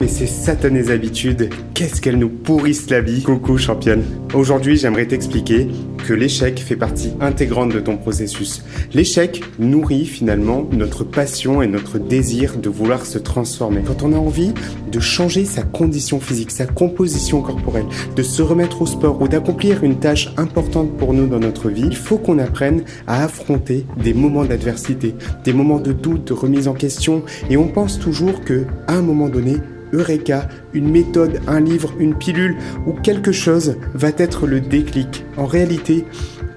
Mais ces satanées habitudes, qu'est-ce qu'elles nous pourrissent la vie. Coucou championne. Aujourd'hui, j'aimerais t'expliquer que l'échec fait partie intégrante de ton processus. L'échec nourrit finalement notre passion et notre désir de vouloir se transformer. Quand on a envie de changer sa condition physique, sa composition corporelle, de se remettre au sport ou d'accomplir une tâche importante pour nous dans notre vie, il faut qu'on apprenne à affronter des moments d'adversité, des moments de doute, de remise en question. Et on pense toujours que, à un moment donné, Eureka, une méthode, un livre, une pilule ou quelque chose va être le déclic. En réalité,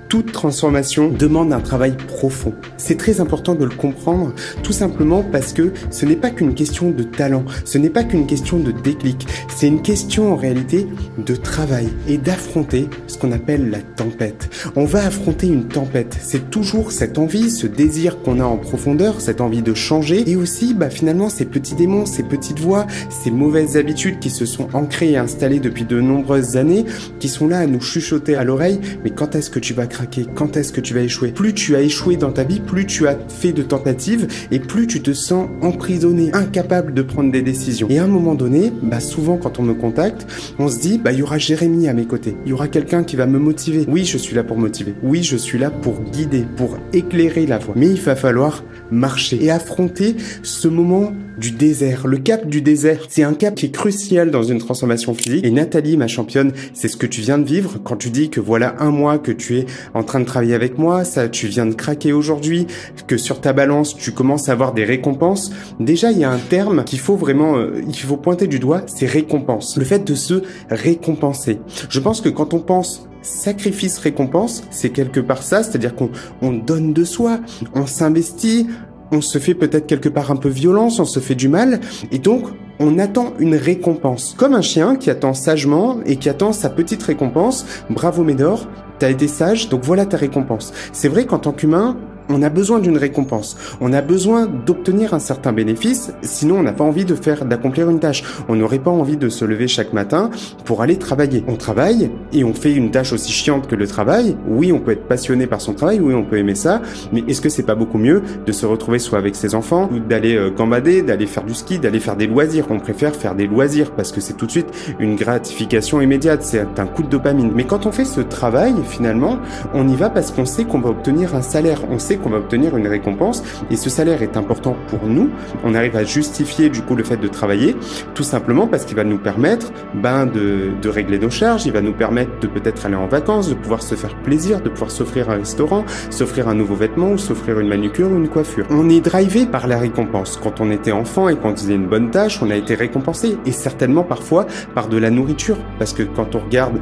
toute transformation demande un travail profond. C'est très important de le comprendre, tout simplement parce que ce n'est pas qu'une question de talent, ce n'est pas qu'une question de déclic, c'est une question en réalité de travail et d'affronter ce qu'on appelle la tempête. On va affronter une tempête, c'est toujours cette envie, ce désir qu'on a en profondeur, cette envie de changer et aussi finalement ces petits démons, ces petites voix, ces mauvaises habitudes qui se sont ancrées et installées depuis de nombreuses années, qui sont là à nous chuchoter à l'oreille, mais quand est-ce que tu vas craquer? Quand est-ce que tu vas échouer? Plus tu as échoué dans ta vie, plus tu as fait de tentatives et plus tu te sens emprisonné, incapable de prendre des décisions. Et à un moment donné, souvent quand on me contacte, on se dit, il y aura Jérémy à mes côtés. Il y aura quelqu'un qui va me motiver. Oui, je suis là pour motiver. Oui, je suis là pour guider, pour éclairer la voie. Mais il va falloir marcher et affronter ce moment du désert. Le cap du désert, c'est un cap qui est crucial dans une transformation physique. Et Nathalie, ma championne, c'est ce que tu viens de vivre quand tu dis que voilà un mois que tu es en train de travailler avec moi, ça, tu viens de craquer aujourd'hui, que sur ta balance, tu commences à avoir des récompenses. Déjà, il y a un terme qu'il faut vraiment, qu'il faut pointer du doigt, c'est récompense. Le fait de se récompenser. Je pense que quand on pense sacrifice-récompense, c'est quelque part ça, c'est-à-dire qu'on donne de soi, on s'investit, on se fait peut-être quelque part un peu violence, on se fait du mal, et donc on attend une récompense. Comme un chien qui attend sagement et qui attend sa petite récompense. Bravo Médor, t'as été sage, donc voilà ta récompense. C'est vrai qu'en tant qu'humain, on a besoin d'une récompense. On a besoin d'obtenir un certain bénéfice, sinon on n'a pas envie d'accomplir une tâche. On n'aurait pas envie de se lever chaque matin pour aller travailler. On travaille et on fait une tâche aussi chiante que le travail. Oui, on peut être passionné par son travail, oui, on peut aimer ça, mais est-ce que c'est pas beaucoup mieux de se retrouver soit avec ses enfants, ou d'aller gambader, d'aller faire du ski, d'aller faire des loisirs? On préfère faire des loisirs parce que c'est tout de suite une gratification immédiate, c'est un coup de dopamine. Mais quand on fait ce travail, finalement, on y va parce qu'on sait qu'on va obtenir un salaire, on sait qu'on va obtenir une récompense et ce salaire est important pour nous. On arrive à justifier du coup le fait de travailler tout simplement parce qu'il va nous permettre de régler nos charges, il va nous permettre de peut-être aller en vacances, de pouvoir se faire plaisir, de pouvoir s'offrir un restaurant, s'offrir un nouveau vêtement ou s'offrir une manucure ou une coiffure. On est drivé par la récompense. Quand on était enfant et qu'on faisait une bonne tâche, on a été récompensé et certainement parfois par de la nourriture parce que quand on regarde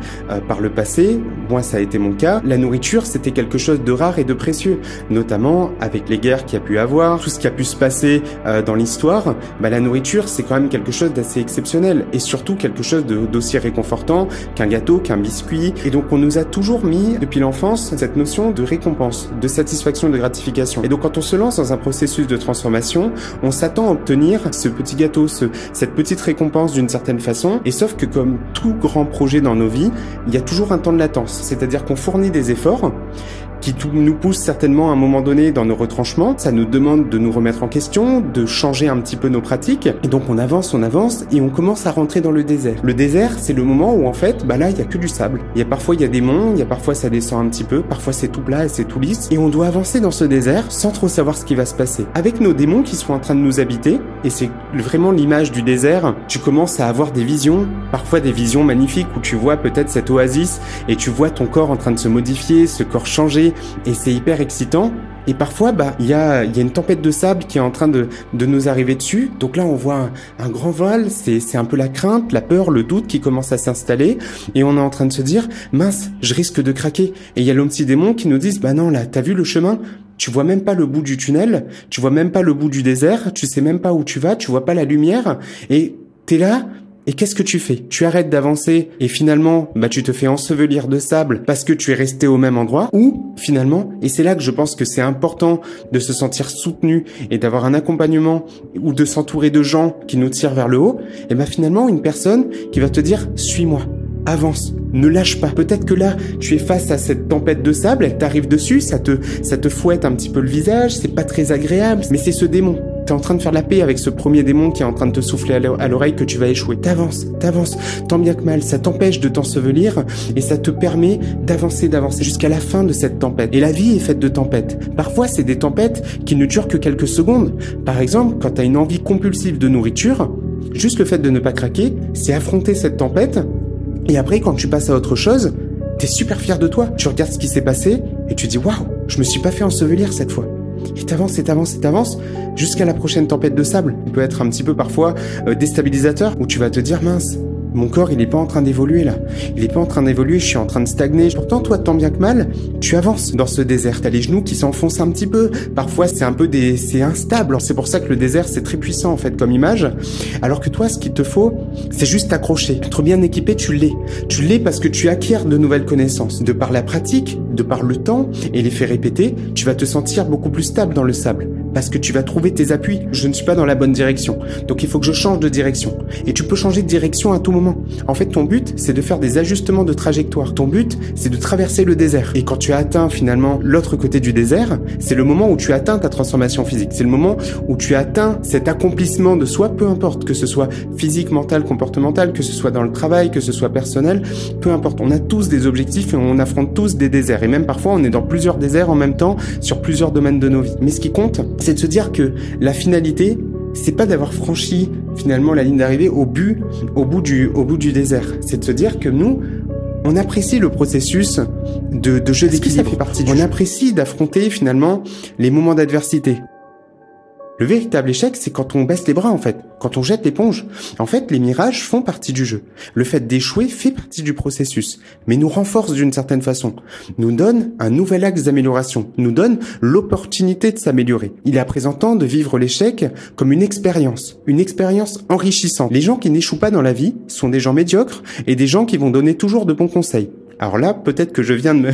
par le passé, moi ça a été mon cas, la nourriture c'était quelque chose de rare et de précieux, notamment avec les guerres qu'il y a pu avoir, tout ce qui a pu se passer dans l'histoire, la nourriture c'est quand même quelque chose d'assez exceptionnel et surtout quelque chose d'aussi réconfortant qu'un gâteau, qu'un biscuit. Et donc on nous a toujours mis depuis l'enfance cette notion de récompense, de satisfaction, de gratification. Et donc quand on se lance dans un processus de transformation, on s'attend à obtenir ce petit gâteau, cette petite récompense d'une certaine façon. Et sauf que comme tout grand projet dans nos vies, il y a toujours un temps de latence, c'est-à-dire qu'on fournit des efforts qui nous pousse certainement à un moment donné dans nos retranchements. Ça nous demande de nous remettre en question, de changer un petit peu nos pratiques. Et donc on avance et on commence à rentrer dans le désert. Le désert, c'est le moment où en fait, là, il y a que du sable. Parfois il y a des monts, parfois ça descend un petit peu, parfois c'est tout plat et c'est tout lisse. Et on doit avancer dans ce désert sans trop savoir ce qui va se passer. Avec nos démons qui sont en train de nous habiter, et c'est vraiment l'image du désert, tu commences à avoir des visions, parfois des visions magnifiques où tu vois peut-être cette oasis et tu vois ton corps en train de se modifier, ce corps changer. Et c'est hyper excitant. Et parfois, il y a une tempête de sable qui est en train de nous arriver dessus. Donc là, on voit un grand voile. C'est un peu la crainte, la peur, le doute qui commence à s'installer. Et on est en train de se dire, mince, je risque de craquer. Et il y a nos petits démons qui nous disent, non, là, t'as vu le chemin? Tu vois même pas le bout du tunnel. Tu vois même pas le bout du désert. Tu sais même pas où tu vas. Tu vois pas la lumière. Et t'es là. Et qu'est-ce que tu fais? Tu arrêtes d'avancer et finalement, tu te fais ensevelir de sable parce que tu es resté au même endroit ou finalement, et c'est là que je pense que c'est important de se sentir soutenu et d'avoir un accompagnement ou de s'entourer de gens qui nous tirent vers le haut, et finalement, une personne qui va te dire « suis-moi ». Avance, ne lâche pas. Peut-être que là, tu es face à cette tempête de sable, elle t'arrive dessus, ça te fouette un petit peu le visage, c'est pas très agréable, mais c'est ce démon. t'es en train de faire la paix avec ce premier démon qui est en train de te souffler à l'oreille que tu vas échouer. T'avances, tant bien que mal, ça t'empêche de t'ensevelir et ça te permet d'avancer jusqu'à la fin de cette tempête. Et la vie est faite de tempêtes. Parfois, c'est des tempêtes qui ne durent que quelques secondes. Par exemple, quand t'as une envie compulsive de nourriture, juste le fait de ne pas craquer, c'est affronter cette tempête. Et après, quand tu passes à autre chose, t'es super fier de toi. Tu regardes ce qui s'est passé et tu dis « Waouh, je me suis pas fait ensevelir cette fois ». Et t'avances jusqu'à la prochaine tempête de sable. Il peut être un petit peu parfois déstabilisateur où tu vas te dire « Mince, mon corps, il est pas en train d'évoluer là. Il est pas en train d'évoluer, je suis en train de stagner. » Pourtant, toi, tant bien que mal, tu avances dans ce désert. T'as les genoux qui s'enfoncent un petit peu. Parfois, c'est instable. C'est pour ça que le désert, c'est très puissant, en fait, comme image. Alors que toi, ce qu'il te faut, c'est juste t'accrocher. Être bien équipé, tu l'es. Tu l'es parce que tu acquiers de nouvelles connaissances. De par la pratique, de par le temps et les faits répétés, tu vas te sentir beaucoup plus stable dans le sable. Parce que tu vas trouver tes appuis. Je ne suis pas dans la bonne direction. Donc, il faut que je change de direction. Et tu peux changer de direction à tout moment. En fait, ton but, c'est de faire des ajustements de trajectoire. Ton but, c'est de traverser le désert. Et quand tu as atteint finalement l'autre côté du désert, c'est le moment où tu atteins ta transformation physique. C'est le moment où tu atteins cet accomplissement de soi, peu importe, que ce soit physique, mental, comportemental, que ce soit dans le travail, que ce soit personnel, peu importe. On a tous des objectifs et on affronte tous des déserts. Et même parfois, on est dans plusieurs déserts en même temps, sur plusieurs domaines de nos vies. Mais ce qui compte, c'est de se dire que la finalité, c'est pas d'avoir franchi finalement la ligne d'arrivée au bout du désert. C'est de se dire que nous, on apprécie le processus de jeu d'équilibre. Ça fait partie du jeu. On apprécie d'affronter finalement les moments d'adversité. Le véritable échec, c'est quand on baisse les bras, en fait. Quand on jette l'éponge. En fait, les mirages font partie du jeu. Le fait d'échouer fait partie du processus, mais nous renforce d'une certaine façon. Nous donne un nouvel axe d'amélioration. Nous donne l'opportunité de s'améliorer. Il est à présent temps de vivre l'échec comme une expérience enrichissante. Les gens qui n'échouent pas dans la vie sont des gens médiocres et des gens qui vont donner toujours de bons conseils. Alors là, peut-être que je viens de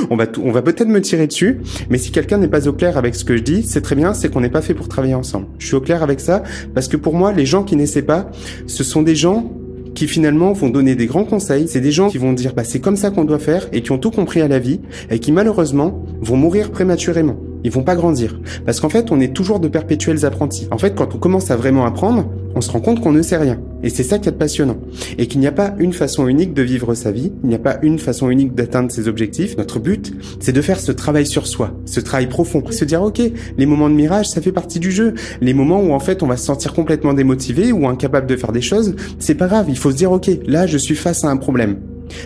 on va peut-être me tirer dessus, mais si quelqu'un n'est pas au clair avec ce que je dis, c'est très bien, c'est qu'on n'est pas fait pour travailler ensemble. Je suis au clair avec ça, parce que pour moi, les gens qui n'essaient pas, ce sont des gens qui finalement vont donner des grands conseils. C'est des gens qui vont dire, c'est comme ça qu'on doit faire, et qui ont tout compris à la vie, et qui malheureusement vont mourir prématurément. Ils vont pas grandir. Parce qu'en fait, on est toujours de perpétuels apprentis. En fait, quand on commence à vraiment apprendre, on se rend compte qu'on ne sait rien. Et c'est ça qui est passionnant. Et qu'il n'y a pas une façon unique de vivre sa vie, il n'y a pas une façon unique d'atteindre ses objectifs. Notre but, c'est de faire ce travail sur soi, ce travail profond. Se dire, ok, les moments de mirage, ça fait partie du jeu. Les moments où en fait, on va se sentir complètement démotivé ou incapable de faire des choses, c'est pas grave. Il faut se dire, ok, là, je suis face à un problème.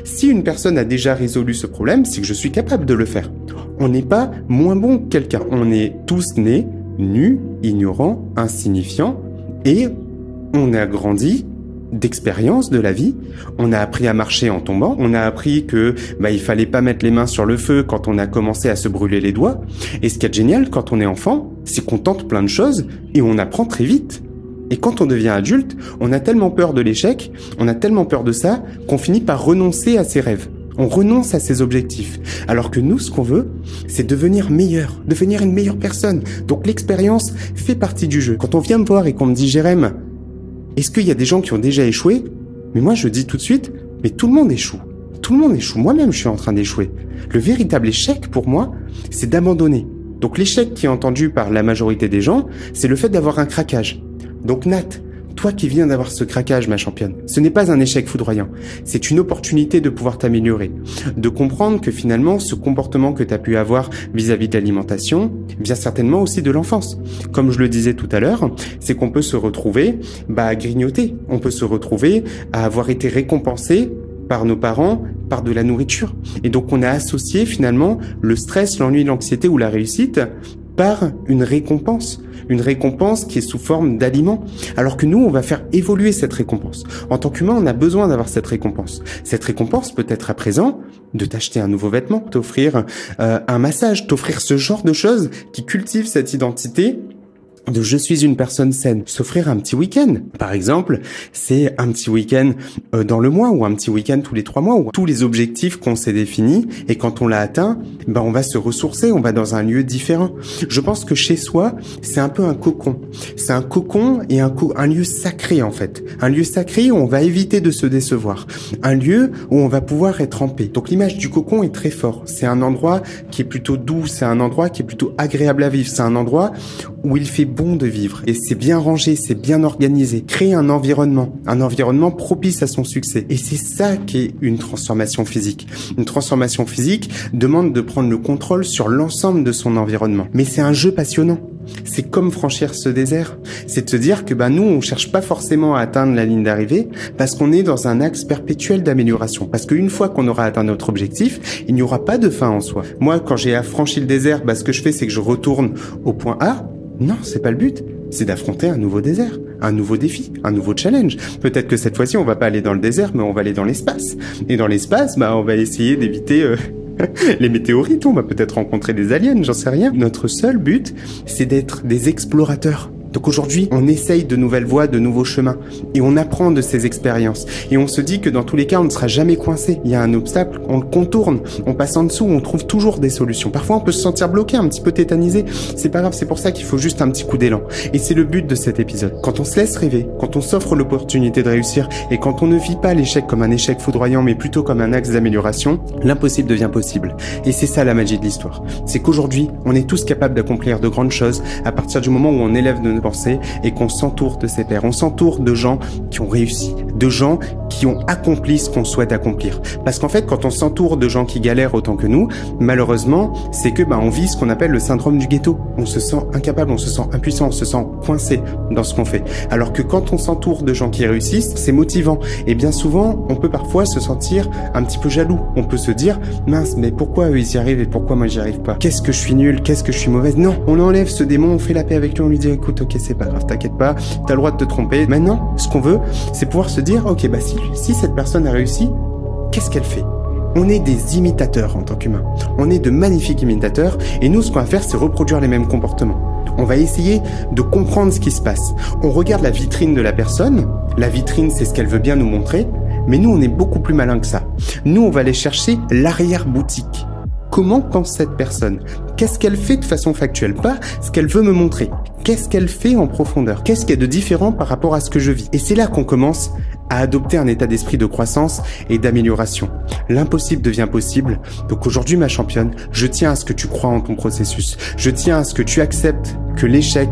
Si une personne a déjà résolu ce problème, c'est que je suis capable de le faire. On n'est pas moins bon que quelqu'un. On est tous nés, nus, ignorants, insignifiants, et on a grandi d'expérience de la vie. On a appris à marcher en tombant. On a appris que il fallait pas mettre les mains sur le feu quand on a commencé à se brûler les doigts. Et ce qui est génial quand on est enfant, c'est qu'on tente plein de choses et on apprend très vite. Et quand on devient adulte, on a tellement peur de l'échec, on a tellement peur de ça, qu'on finit par renoncer à ses rêves. On renonce à ses objectifs. Alors que nous, ce qu'on veut, c'est devenir meilleur, devenir une meilleure personne. Donc l'expérience fait partie du jeu. Quand on vient me voir et qu'on me dit, Jérém, est-ce qu'il y a des gens qui ont déjà échoué? Mais moi, je dis tout de suite, mais tout le monde échoue. Tout le monde échoue. Moi-même, je suis en train d'échouer. Le véritable échec, pour moi, c'est d'abandonner. Donc l'échec qui est entendu par la majorité des gens, c'est le fait d'avoir un craquage. Donc Nat, toi qui viens d'avoir ce craquage, ma championne, ce n'est pas un échec foudroyant. C'est une opportunité de pouvoir t'améliorer. De comprendre que finalement, ce comportement que tu as pu avoir vis-à-vis de l'alimentation vient certainement aussi de l'enfance. Comme je le disais tout à l'heure, c'est qu'on peut se retrouver à grignoter. On peut se retrouver à avoir été récompensé par nos parents, par de la nourriture. Et donc on a associé finalement le stress, l'ennui, l'anxiété ou la réussite par une récompense qui est sous forme d'aliments. Alors que nous, on va faire évoluer cette récompense. En tant qu'humain, on a besoin d'avoir cette récompense. Cette récompense peut être à présent de t'acheter un nouveau vêtement, t'offrir un massage, t'offrir ce genre de choses qui cultivent cette identité de je suis une personne saine. S'offrir un petit week-end, par exemple, c'est un petit week-end dans le mois ou un petit week-end tous les 3 mois, ou tous les objectifs qu'on s'est définis, et quand on l'a atteint, on va se ressourcer, on va dans un lieu différent. Je pense que chez soi, c'est un peu un cocon. C'est un cocon et un lieu sacré en fait. Un lieu sacré où on va éviter de se décevoir. Un lieu où on va pouvoir être en paix. Donc l'image du cocon est très fort. C'est un endroit qui est plutôt doux, c'est un endroit qui est plutôt agréable à vivre, c'est un endroit où il fait bon de vivre. Et c'est bien rangé, c'est bien organisé. Créer un environnement propice à son succès. Et c'est ça qui est une transformation physique. Une transformation physique demande de prendre le contrôle sur l'ensemble de son environnement. Mais c'est un jeu passionnant. C'est comme franchir ce désert. C'est de se dire que nous, on cherche pas forcément à atteindre la ligne d'arrivée parce qu'on est dans un axe perpétuel d'amélioration. Parce qu'une fois qu'on aura atteint notre objectif, il n'y aura pas de fin en soi. Moi, quand j'ai affranchi le désert, ce que je fais, c'est que je retourne au point A. Non, c'est pas le but. C'est d'affronter un nouveau désert, un nouveau défi, un nouveau challenge. Peut-être que cette fois-ci, on va pas aller dans le désert, mais on va aller dans l'espace. Et dans l'espace, on va essayer d'éviter les météorites, on va peut-être rencontrer des aliens, j'en sais rien. Notre seul but, c'est d'être des explorateurs. Donc aujourd'hui, on essaye de nouvelles voies, de nouveaux chemins, et on apprend de ces expériences. Et on se dit que dans tous les cas, on ne sera jamais coincé. Il y a un obstacle, on le contourne, on passe en dessous, on trouve toujours des solutions. Parfois, on peut se sentir bloqué, un petit peu tétanisé. C'est pas grave, c'est pour ça qu'il faut juste un petit coup d'élan. Et c'est le but de cet épisode. Quand on se laisse rêver, quand on s'offre l'opportunité de réussir, et quand on ne vit pas l'échec comme un échec foudroyant, mais plutôt comme un axe d'amélioration, l'impossible devient possible. Et c'est ça la magie de l'histoire. C'est qu'aujourd'hui, on est tous capables d'accomplir de grandes choses à partir du moment où on élève nos pensées et qu'on s'entoure de ses pairs. On s'entoure de gens qui ont réussi, de gens qui ont accompli ce qu'on souhaite accomplir. Parce qu'en fait, quand on s'entoure de gens qui galèrent autant que nous, malheureusement, c'est que on vit ce qu'on appelle le syndrome du ghetto. On se sent incapable, on se sent impuissant, on se sent coincé dans ce qu'on fait. Alors que quand on s'entoure de gens qui réussissent, c'est motivant. Et bien souvent, on peut parfois se sentir un petit peu jaloux. On peut se dire, mince, mais pourquoi eux ils y arrivent et pourquoi moi j'y arrive pas? Qu'est-ce que je suis nul? Qu'est-ce que je suis mauvaise? Non, on enlève ce démon, on fait la paix avec lui, on lui dit, écoute, ok, c'est pas grave, t'inquiète pas, t'as le droit de te tromper. Maintenant, ce qu'on veut, c'est pouvoir se dire, ok, si cette personne a réussi, qu'est-ce qu'elle fait? On est des imitateurs en tant qu'humains. On est de magnifiques imitateurs et nous, ce qu'on va faire, c'est reproduire les mêmes comportements. On va essayer de comprendre ce qui se passe. On regarde la vitrine de la personne. La vitrine, c'est ce qu'elle veut bien nous montrer. Mais nous, on est beaucoup plus malin que ça. Nous, on va aller chercher l'arrière-boutique. Comment pense cette personne? Qu'est-ce qu'elle fait de façon factuelle? Pas ce qu'elle veut me montrer. Qu'est-ce qu'elle fait en profondeur? Qu'est-ce qu'il y a de différent par rapport à ce que je vis? Et c'est là qu'on commence à adopter un état d'esprit de croissance et d'amélioration. L'impossible devient possible. Donc aujourd'hui, ma championne, je tiens à ce que tu crois en ton processus. Je tiens à ce que tu acceptes que l'échec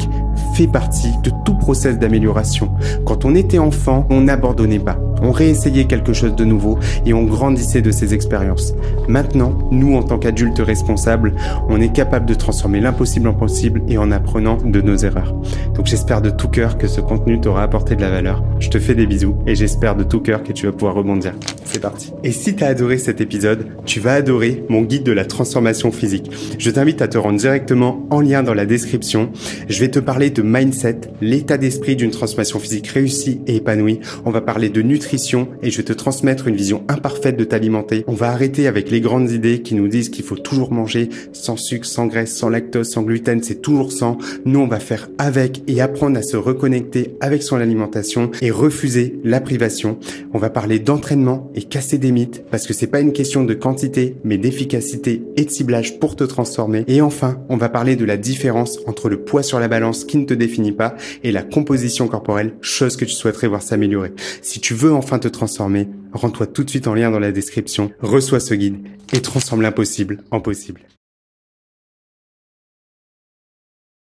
fait partie de tout process d'amélioration. Quand on était enfant, on n'abandonnait pas. On réessayait quelque chose de nouveau et on grandissait de ces expériences. Maintenant, nous, en tant qu'adultes responsables, on est capable de transformer l'impossible en possible et en apprenant de nos erreurs. Donc j'espère de tout cœur que ce contenu t'aura apporté de la valeur. Je te fais des bisous et j'espère de tout cœur que tu vas pouvoir rebondir. C'est parti. Et si t'as adoré cet épisode, tu vas adorer mon guide de la transformation physique. Je t'invite à te rendre directement en lien dans la description. Je vais te parler de mindset, l'état d'esprit d'une transformation physique réussie et épanouie. On va parler de nutrition et je vais te transmettre une vision imparfaite de t'alimenter. On va arrêter avec les grandes idées qui nous disent qu'il faut toujours manger sans sucre, sans graisse, sans lactose, sans gluten, c'est toujours sans. Nous, on va faire avec et apprendre à se reconnecter avec son alimentation et refuser la privation. On va parler d'entraînement et casser des mythes parce que c'est pas une question de quantité mais d'efficacité et de ciblage pour te transformer. Et enfin, on va parler de la différence entre le poids sur la balance qui ne te définit pas et la composition corporelle, chose que tu souhaiterais voir s'améliorer. Si tu veux enfin te transformer, rends-toi tout de suite en lien dans la description, reçois ce guide et transforme l'impossible en possible.